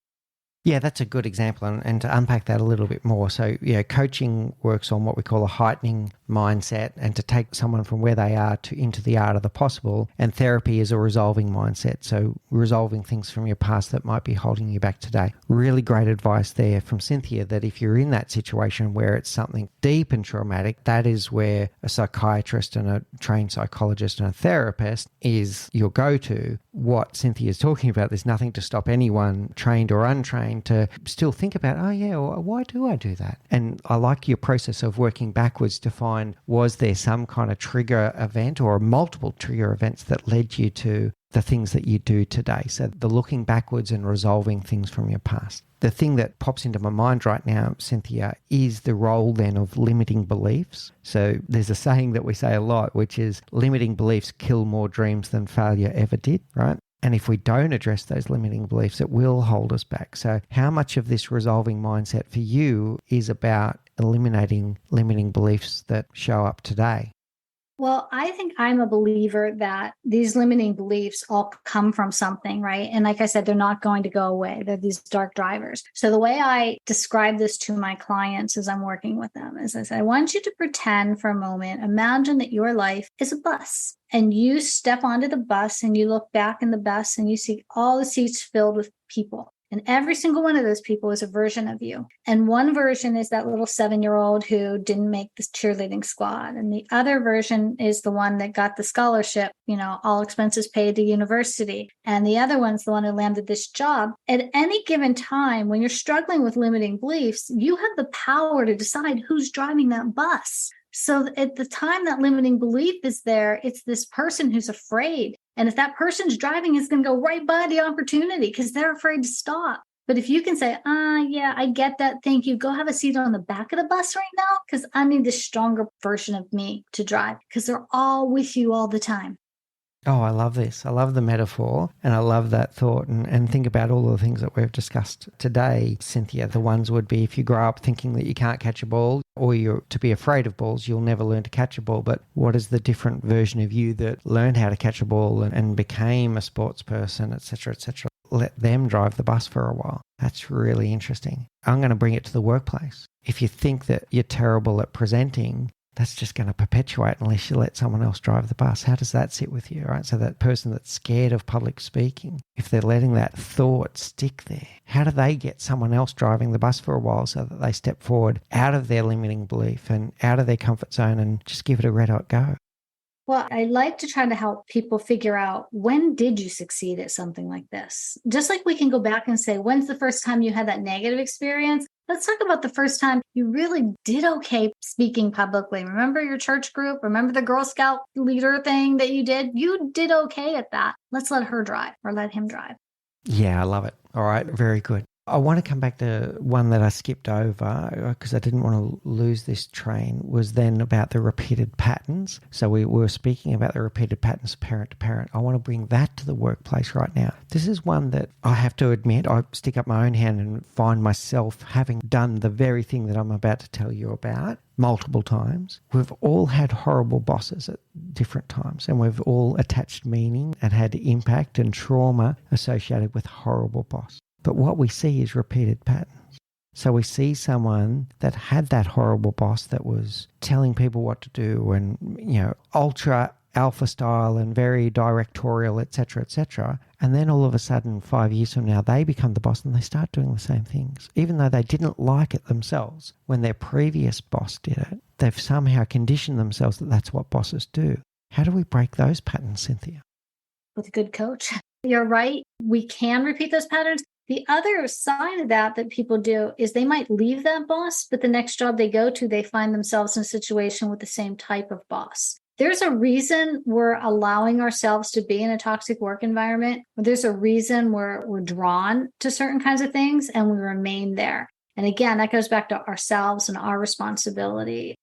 Speaker 1: Yeah, that's a good example. And to unpack that a little bit more. So, yeah, coaching works on what we call a heightening mindset and to take someone from where they are to into the art of the possible. And therapy is a resolving mindset. So resolving things from your past that might be holding you back today. Really great advice there from Cynthia that if you're in that situation where it's something deep and traumatic, that is where a psychiatrist and a trained psychologist and a therapist is your go-to. What Cynthia is talking about, there's nothing to stop anyone, trained or untrained, to still think about, oh yeah, well, why do I do that? And I like your process of working backwards to find, was there some kind of trigger event or multiple trigger events that led you to the things that you do today? So the looking backwards and resolving things from your past. The thing that pops into my mind right now, Cynthia, is the role then of limiting beliefs. So there's a saying that we say a lot, which is limiting beliefs kill more dreams than failure ever did, right? And if we don't address those limiting beliefs, it will hold us back. So how much of this resolving mindset for you is about eliminating limiting beliefs that show up today?
Speaker 2: Well, I think I'm a believer that these limiting beliefs all come from something, right? And like I said, they're not going to go away. They're these dark drivers. So the way I describe this to my clients as I'm working with them is I say, I want you to pretend for a moment, imagine that your life is a bus and you step onto the bus and you look back in the bus and you see all the seats filled with people. And every single one of those people is a version of you. And one version is that little 7-year-old who didn't make the cheerleading squad. And the other version is the one that got the scholarship, all expenses paid to university. And the other one's the one who landed this job. At any given time, when you're struggling with limiting beliefs, you have the power to decide who's driving that bus. So at the time that limiting belief is there, it's this person who's afraid. And if that person's driving, it's going to go right by the opportunity because they're afraid to stop. But if you can say, yeah, I get that. Thank you. Go have a seat on the back of the bus right now because I need the stronger version of me to drive because they're all with you all the time.
Speaker 1: Oh, I love this. I love the metaphor and I love that thought. And think about all the things that we've discussed today, Cynthia. The ones would be if you grow up thinking that you can't catch a ball or you're to be afraid of balls, you'll never learn to catch a ball. But what is the different version of you that learned how to catch a ball and became a sports person, et cetera, et cetera? Let them drive the bus for a while. That's really interesting. I'm going to bring it to the workplace. If you think that you're terrible at presenting, that's just going to perpetuate unless you let someone else drive the bus. How does that sit with you, right? So that person that's scared of public speaking, if they're letting that thought stick there, how do they get someone else driving the bus for a while so that they step forward out of their limiting belief and out of their comfort zone and just give it a red hot go?
Speaker 2: Well, I like to try to help people figure out, when did you succeed at something like this? Just like we can go back and say, when's the first time you had that negative experience? Let's talk about the first time you really did okay speaking publicly. Remember your church group? Remember the Girl Scout leader thing that you did? You did okay at that. Let's let her drive or let him drive.
Speaker 1: Yeah, I love it. All right, very good. I want to come back to one that I skipped over because I didn't want to lose this train, was then about the repeated patterns. So we were speaking about the repeated patterns parent to parent. I want to bring that to the workplace right now. This is one that I have to admit, I stick up my own hand and find myself having done the very thing that I'm about to tell you about multiple times. We've all had horrible bosses at different times and we've all attached meaning and had impact and trauma associated with horrible boss. But what we see is repeated patterns. So we see someone that had that horrible boss that was telling people what to do and, ultra alpha style and very directorial, et cetera, and then all of a sudden 5 years from now, they become the boss and they start doing the same things. Even though they didn't like it themselves when their previous boss did it, they've somehow conditioned themselves that that's what bosses do. How do we break those patterns, Cynthia?
Speaker 2: With a good coach. You're right. We can repeat those patterns. The other side of that people do is they might leave that boss, but the next job they go to, they find themselves in a situation with the same type of boss. There's a reason we're allowing ourselves to be in a toxic work environment. There's a reason we're drawn to certain kinds of things and we remain there. And again, that goes back to ourselves and our responsibility.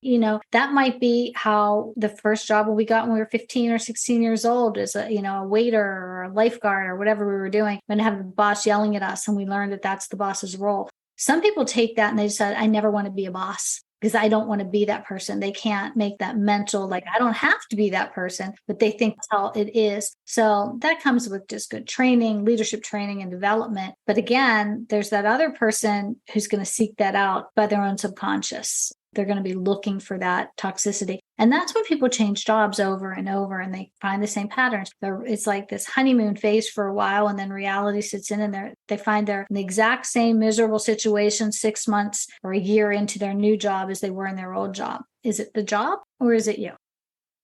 Speaker 2: That might be how the first job we got when we were 15 or 16 years old as a waiter or a lifeguard or whatever we were doing, and have the boss yelling at us and we learned that that's the boss's role. Some people take that and they decide, I never want to be a boss. because I don't want to be that person. They can't make that mental, like, I don't have to be that person, but they think that's how it is. So that comes with just good training, leadership training and development. But again, there's that other person who's going to seek that out by their own subconscious. They're going to be looking for that toxicity. And that's when people change jobs over and over and they find the same patterns. It's like this honeymoon phase for a while, and then reality sits in and they find they're in the exact same miserable situation 6 months or a year into their new job as they were in their old job. Is it the job or is it you?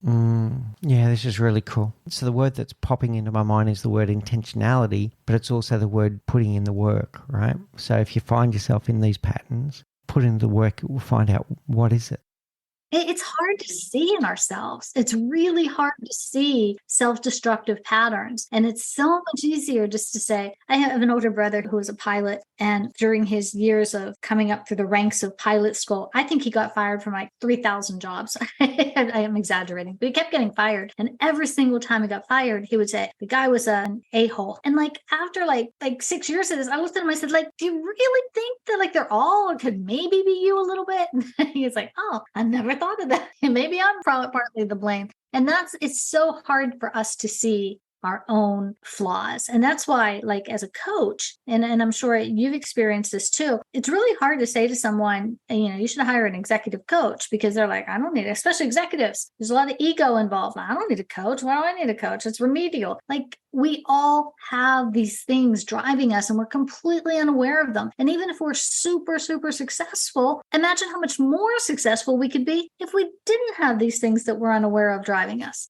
Speaker 1: Yeah, this is really cool. So the word that's popping into my mind is the word intentionality, but it's also the word putting in the work, right? So if you find yourself in these patterns, put in the work, we'll find out what is it.
Speaker 2: It's hard to see in ourselves. It's really hard to see self-destructive patterns. And it's so much easier just to say, I have an older brother who was a pilot. And during his years of coming up through the ranks of pilot school, I think he got fired from like 3,000 jobs. I am exaggerating, but he kept getting fired. And every single time he got fired, he would say, the guy was an a-hole. And like after like 6 years of this, I looked at him, I said, like, do you really think that like they're all, or could maybe be you a little bit? And he was like, oh, I never thought of that. Maybe I'm partly the blame. And it's so hard for us to see our own flaws. And that's why, like, as a coach, and I'm sure you've experienced this too, it's really hard to say to someone, you should hire an executive coach, because they're like, I don't need it, especially executives. There's a lot of ego involved. I don't need a coach. Why do I need a coach? It's remedial. Like, we all have these things driving us and we're completely unaware of them. And even if we're super, super successful, imagine how much more successful we could be if we didn't have these things that we're unaware of driving us.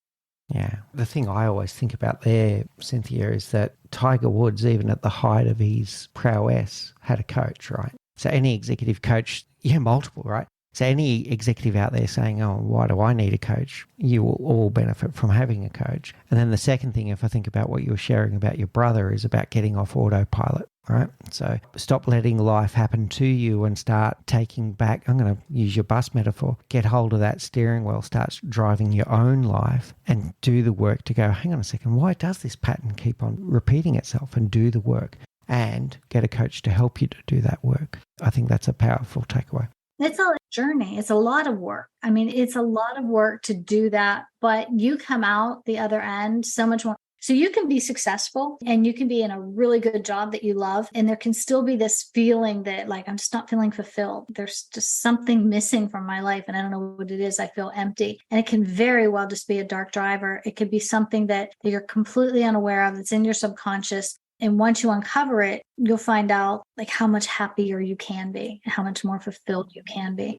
Speaker 1: Yeah. The thing I always think about there, Cynthia, is that Tiger Woods, even at the height of his prowess, had a coach, right? So any executive coach, multiple, right? So any executive out there saying, oh, why do I need a coach? You will all benefit from having a coach. And then the second thing, if I think about what you were sharing about your brother, is about getting off autopilot, right? So stop letting life happen to you and start taking back, I'm going to use your bus metaphor, get hold of that steering wheel, start driving your own life and do the work to go, hang on a second, why does this pattern keep on repeating itself? And do the work and get a coach to help you to do that work. I think that's a powerful takeaway.
Speaker 2: It's a journey. It's a lot of work. I mean, it's a lot of work to do that, but you come out the other end so much more. So you can be successful and you can be in a really good job that you love. And there can still be this feeling that, like, I'm just not feeling fulfilled. There's just something missing from my life. And I don't know what it is. I feel empty. And it can very well just be a dark driver. It could be something that you're completely unaware of. That's in your subconscious. And once you uncover it, you'll find out like how much happier you can be and how much more fulfilled you can be.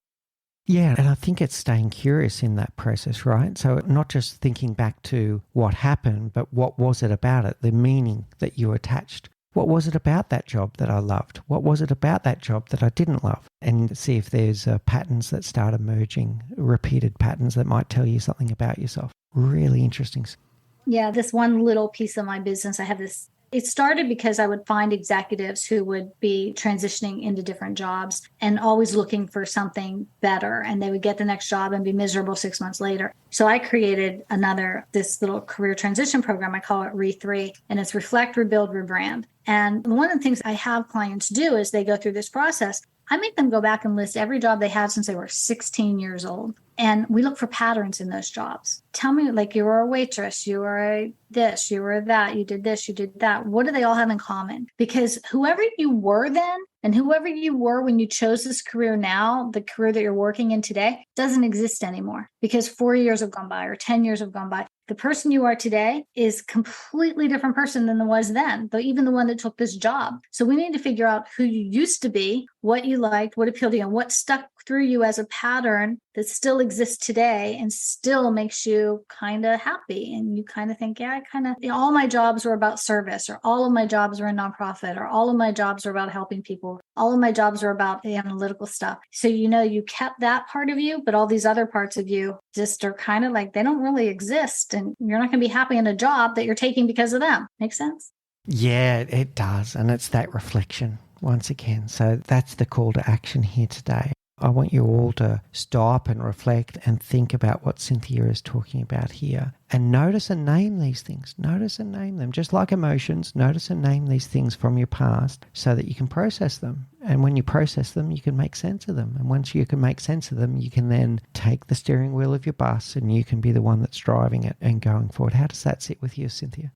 Speaker 1: Yeah, and I think it's staying curious in that process, right? So not just thinking back to what happened, but what was it about it, the meaning that you attached. What was it about that job that I loved? What was it about that job that I didn't love? And see if there's patterns that start emerging, repeated patterns that might tell you something about yourself. Really interesting.
Speaker 2: Yeah, this one little piece of my business, it started because I would find executives who would be transitioning into different jobs and always looking for something better. And they would get the next job and be miserable 6 months later. So I created this little career transition program. I call it Re3, and it's Reflect, Rebuild, Rebrand. And one of the things I have clients do is they go through this process. I make them go back and list every job they had since they were 16 years old. And we look for patterns in those jobs. Tell me, like, you were a waitress, you were this, you were that, you did this, you did that. What do they all have in common? Because whoever you were then and whoever you were when you chose this career now, the career that you're working in today, doesn't exist anymore because 4 years have gone by or 10 years have gone by. The person you are today is a completely different person than the was then, though even the one that took this job. So we need to figure out who you used to be, what you liked, what appealed to you, and what stuck through you as a pattern that still exists today and still makes you kind of happy. And you kind of think, all my jobs were about service, or all of my jobs were in nonprofit, or all of my jobs are about helping people. All of my jobs are about the analytical stuff. So, you kept that part of you, but all these other parts of you just are kind of like, they don't really exist. And you're not going to be happy in a job that you're taking because of them. Make sense?
Speaker 1: Yeah, it does. And it's that reflection once again. So that's the call to action here today. I want you all to stop and reflect and think about what Cynthia is talking about here. And notice and name these things. Notice and name them. Just like emotions, notice and name these things from your past so that you can process them And when you process them, you can make sense of them. And once you can make sense of them, you can then take the steering wheel of your bus and you can be the one that's driving it and going forward. How does that sit with you, Cynthia?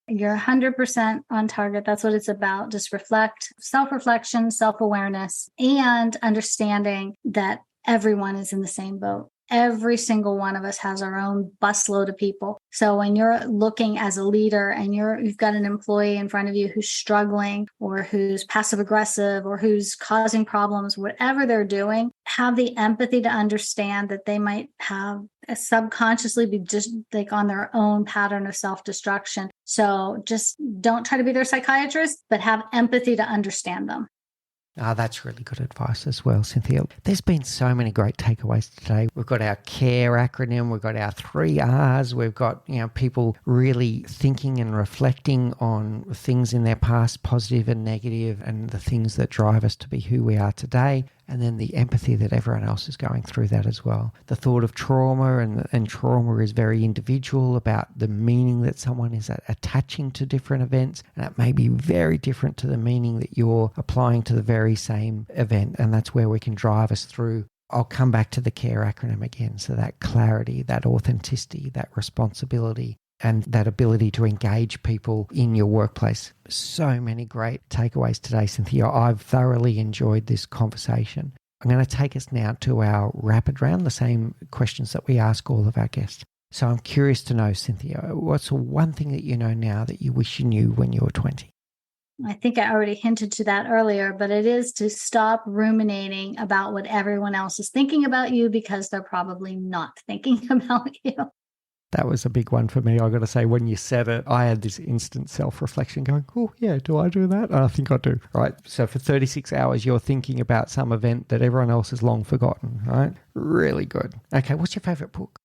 Speaker 2: You're 100% on target. That's what it's about. Just reflect, self-reflection, self-awareness, and understanding that everyone is in the same boat. Every single one of us has our own busload of people. So when you're looking as a leader and you've got an employee in front of you who's struggling or who's passive aggressive or who's causing problems, whatever they're doing, have the empathy to understand that they might have subconsciously be just like on their own pattern of self-destruction. So just don't try to be their psychiatrist, but have empathy to understand them.
Speaker 1: That's really good advice as well, Cynthia. There's been so many great takeaways today. We've got our CARE acronym. We've got our 3 R's. We've got, people really thinking and reflecting on things in their past, positive and negative, and the things that drive us to be who we are today. And then the empathy that everyone else is going through that as well. The thought of trauma and trauma is very individual about the meaning that someone is attaching to different events. And it may be very different to the meaning that you're applying to the very same event. And that's where we can drive us through. I'll come back to the CARE acronym again. So that clarity, that authenticity, that responsibility, and that ability to engage people in your workplace. So many great takeaways today, Cynthia. I've thoroughly enjoyed this conversation. I'm going to take us now to our rapid round, the same questions that we ask all of our guests. So I'm curious to know, Cynthia, what's one thing that you know now that you wish you knew when you were 20?
Speaker 2: I think I already hinted to that earlier, but it is to stop ruminating about what everyone else is thinking about you because they're probably not thinking about you.
Speaker 1: That was a big one for me. I got to say, when you said it, I had this instant self-reflection going, oh, yeah, do I do that? I think I do. Right. So for 36 hours, you're thinking about some event that everyone else has long forgotten, right? Really good. Okay. What's your favorite book?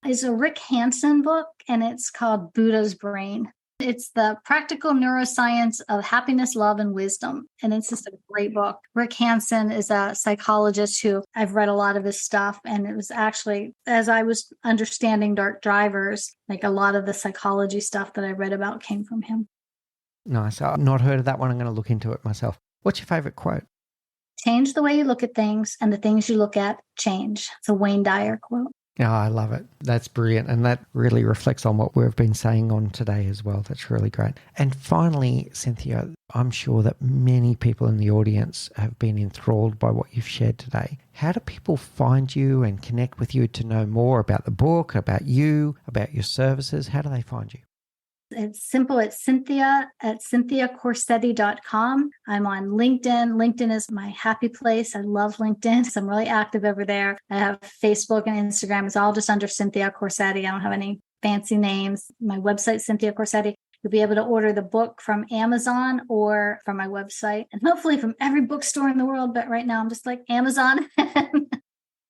Speaker 2: It's a Rick Hansen book, and it's called Buddha's Brain. It's the practical neuroscience of happiness, love, and wisdom. And it's just a great book. Rick Hansen is a psychologist who I've read a lot of his stuff. And it was actually, as I was understanding Dark Drivers, like a lot of the psychology stuff that I read about came from him.
Speaker 1: Nice. I've not heard of that one. I'm going to look into it myself. What's your favorite quote?
Speaker 2: Change the way you look at things, and the things you look at change. It's a Wayne Dyer quote.
Speaker 1: Oh, I love it. That's brilliant. And that really reflects on what we've been saying on today as well. That's really great. And finally, Cynthia, I'm sure that many people in the audience have been enthralled by what you've shared today. How do people find you and connect with you to know more about the book, about you, about your services? How do they find you?
Speaker 2: It's simple. It's Cynthia at cynthiacorsetti.com. I'm on LinkedIn. LinkedIn is my happy place. I love LinkedIn. So I'm really active over there. I have Facebook and Instagram. It's all just under Cynthia Corsetti. I don't have any fancy names. My website, Cynthia Corsetti. You'll be able to order the book from Amazon or from my website, and hopefully from every bookstore in the world. But right now I'm just like Amazon.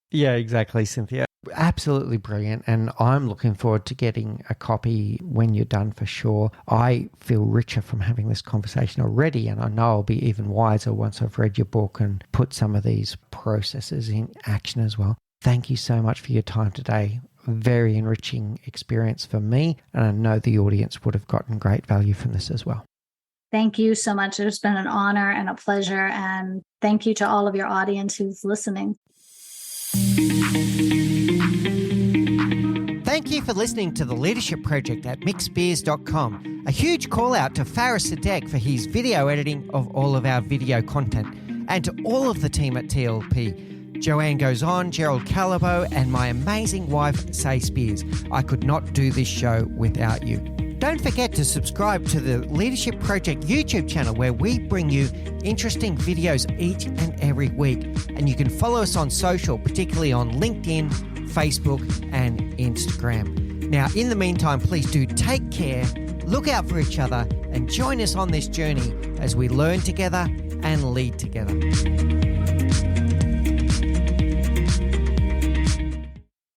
Speaker 1: Yeah, exactly, Cynthia. Absolutely brilliant. And I'm looking forward to getting a copy when you're done for sure. I feel richer from having this conversation already. And I know I'll be even wiser once I've read your book and put some of these processes in action as well. Thank you so much for your time today. Very enriching experience for me. And I know the audience would have gotten great value from this as well.
Speaker 2: Thank you so much. It's been an honor and a pleasure. And thank you to all of your audience who's listening.
Speaker 1: Thank you for listening to The Leadership Project at mixbeers.com. A huge call out to Faris Sadek for his video editing of all of our video content, and to all of the team at TLP. Joanne Goes On, Gerald Calabo, and my amazing wife, Say Spears. I could not do this show without you. Don't forget to subscribe to the Leadership Project YouTube channel, where we bring you interesting videos each and every week. And you can follow us on social, particularly on LinkedIn, Facebook, and Instagram. Now, in the meantime, please do take care, look out for each other, and join us on this journey as we learn together and lead together.